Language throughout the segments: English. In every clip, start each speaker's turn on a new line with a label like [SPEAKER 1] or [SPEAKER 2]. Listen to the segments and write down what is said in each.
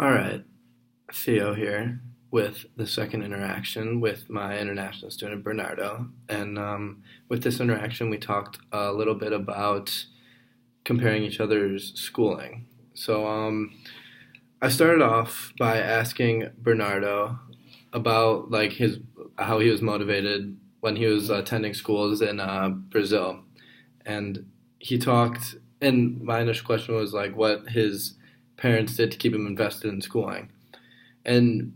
[SPEAKER 1] All right, Theo here with the second interaction with my international student Bernardo. And with this interaction, we talked a little bit about comparing each other's schooling. So I started off by asking Bernardo about like his how he was motivated when he was attending schools in Brazil, and he talked. And my initial question was like, what his parents did to keep him invested in schooling. And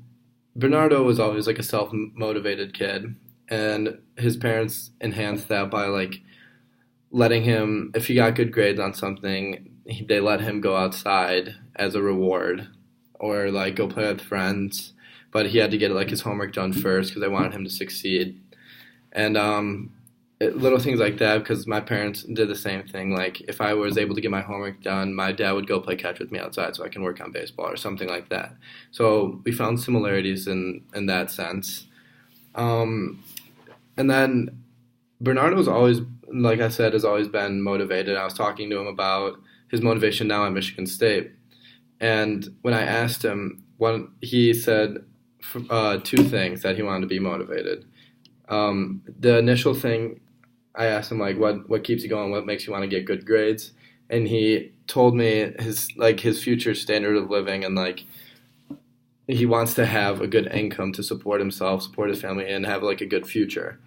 [SPEAKER 1] Bernardo was always like a self motivated kid, and his parents enhanced that by like letting him, if he got good grades on something, they let him go outside as a reward or like go play with friends. But he had to get like his homework done first because they wanted him to succeed. And little things like that because my parents did the same thing. Like if I was able to get my homework done, my dad would go play catch with me outside so I can work on baseball or something like that. So we found similarities in that sense. Um, and then Bernardo's always, like I said, has always been motivated. I was talking to him about his motivation now at Michigan State, and when I asked him, he said two things that he wanted to be motivated. The initial thing I asked him like what keeps you going, what makes you want to get good grades, and he told me his future standard of living and like he wants to have a good income to support himself, support his family, and have like a good future.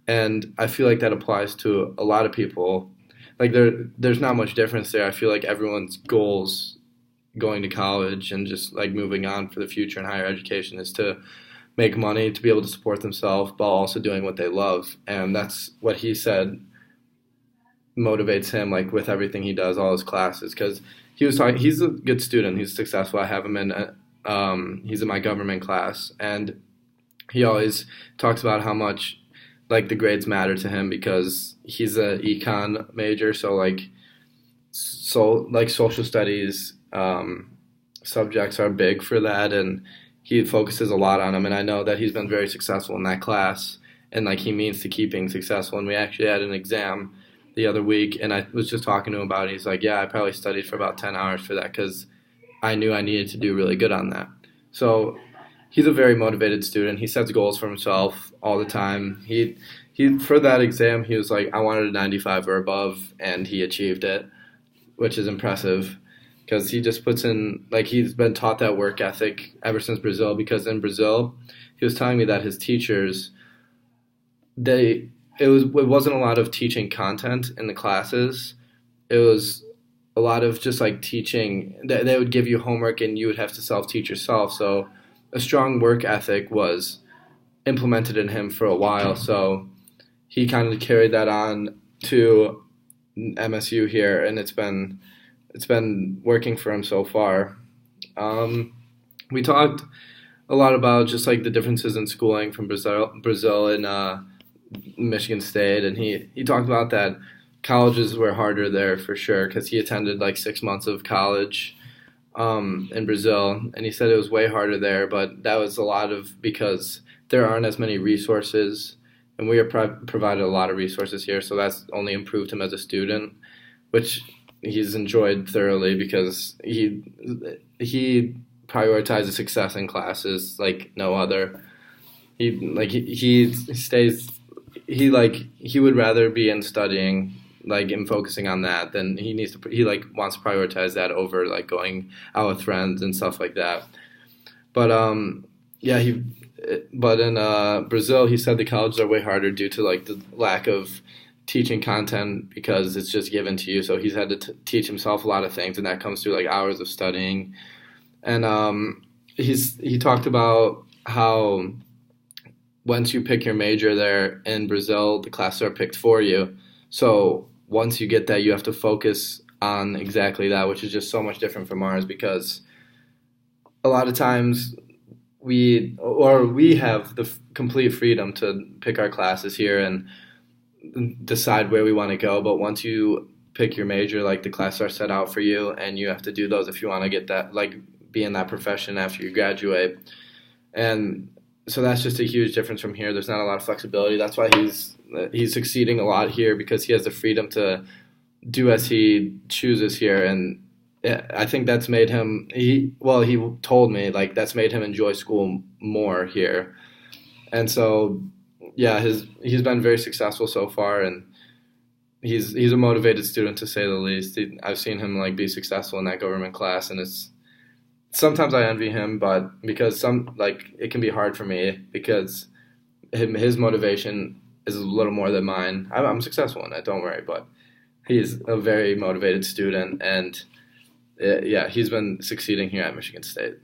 [SPEAKER 1] And I feel like that applies to a lot of people. Like there's not much difference there. I feel like everyone's goals going to college and just like moving on for the future in higher education is to make money to be able to support themselves while also doing what they love. And that's what he said motivates him like with everything he does, all his classes. Because he was talking, he's a good student, he's successful. I have him in, he's in my government class, and he always talks about how much like the grades matter to him because he's a econ major. So social studies subjects are big for that, and he focuses a lot on them, and I know that he's been very successful in that class, and like he means to keep being successful. And we actually had an exam the other week, and I was just talking to him about it. He's like, yeah, I probably studied for about 10 hours for that because I knew I needed to do really good on that. So he's a very motivated student. He sets goals for himself all the time. He for that exam, he was like, I wanted a 95 or above, and he achieved it, which is impressive because he just puts in, like, he's been taught that work ethic ever since Brazil. Because in Brazil, he was telling me that his teachers, it wasn't a lot of teaching content in the classes. It was a lot of just like teaching. They would give you homework and you would have to self teach yourself. So a strong work ethic was implemented in him for a while. So he kind of carried that on to MSU here, and it's been working for him so far. We talked a lot about just like the differences in schooling from Brazil and Michigan State, and he talked about that colleges were harder there for sure because he attended like 6 months of college in Brazil, and he said it was way harder there, but that was a lot of because there aren't as many resources, and we are provided a lot of resources here, so that's only improved him as a student, which he's enjoyed thoroughly because he prioritizes success in classes like no other. He stays he would rather be in studying like and focusing on that than he like wants to prioritize that over like going out with friends and stuff like that. But yeah, but in Brazil, he said the colleges are way harder due to like the lack of teaching content because it's just given to you. So he's had to teach himself a lot of things, and that comes through like hours of studying. And he talked about how once you pick your major there in Brazil, the classes are picked for you. So once you get that, you have to focus on exactly that, which is just so much different from ours because a lot of times we have the complete freedom to pick our classes here and decide where we want to go. But once you pick your major, like the classes are set out for you, and you have to do those if you want to get that, like be in that profession after you graduate. And so that's just a huge difference from here. There's not a lot of flexibility. That's why he's succeeding a lot here because he has the freedom to do as he chooses here, and Yeah, I think that's made him he told me like that's made him enjoy school more here. And so yeah, his he's been very successful so far, and he's a motivated student to say the least. I've seen him like be successful in that government class, and it's sometimes I envy him, but because some like it can be hard for me because his motivation is a little more than mine. I'm successful in it, don't worry, but he's a very motivated student, and yeah, he's been succeeding here at Michigan State.